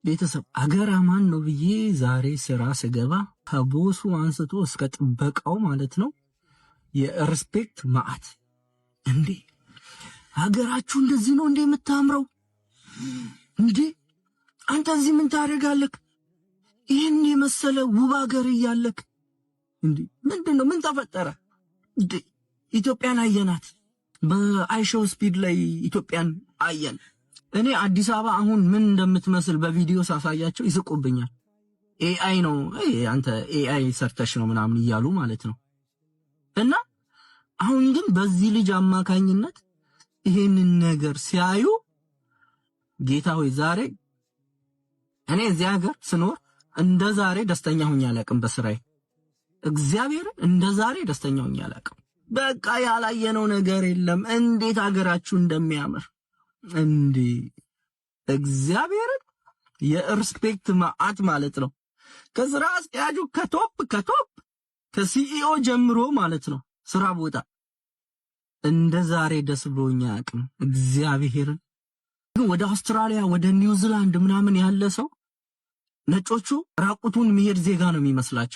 ቤተሰብ አገር አማን ነው ብዬ ዛሬ ስራ ስገባ ከቦሱ አንስቶ እስከ ጥበቃው ማለት ነው የሪስፔክት ማዕት። እንዴ ሀገራችሁ እንደዚህ ነው እንዴ የምታምረው? እንዴ አንተ እዚህ ምን ታደርጋለህ? ይሄን የመሰለ ውብ ሀገር እያለክ እንዴ ምንድነው? ምን ተፈጠረ? እንዴ ኢትዮጵያን አየናት። በአይሾው ስፒድ ላይ ኢትዮጵያን አየን። እኔ አዲስ አበባ አሁን ምን እንደምትመስል በቪዲዮ ሳሳያቸው ይስቁብኛል። ኤአይ ነው አንተ ኤአይ ሰርተሽ ነው ምናምን እያሉ ማለት ነው። እና አሁን ግን በዚህ ልጅ አማካኝነት ይሄንን ነገር ሲያዩ ጌታ ሆይ ዛሬ እኔ እዚህ ሀገር ስኖር እንደ ዛሬ ደስተኛ ሆኜ አላውቅም። በስራዬ እግዚአብሔር እንደ ዛሬ ደስተኛ ሆኜ አላውቅም። በቃ ያላየነው ነገር የለም። እንዴት ሀገራችሁ እንደሚያምር እንዴ! እግዚአብሔር የሪስፔክት ማዕት ማለት ነው። ከስራ አስኪያጁ ከቶፕ ከሲኢኦ ጀምሮ ማለት ነው ስራ ቦታ እንደ ዛሬ ደስ ብሎኛ አያውቅም። እግዚአብሔርን ወደ አውስትራሊያ ወደ ኒውዚላንድ ምናምን ያለ ሰው ነጮቹ ራቁቱን መሄድ ዜጋ ነው የሚመስላቸው።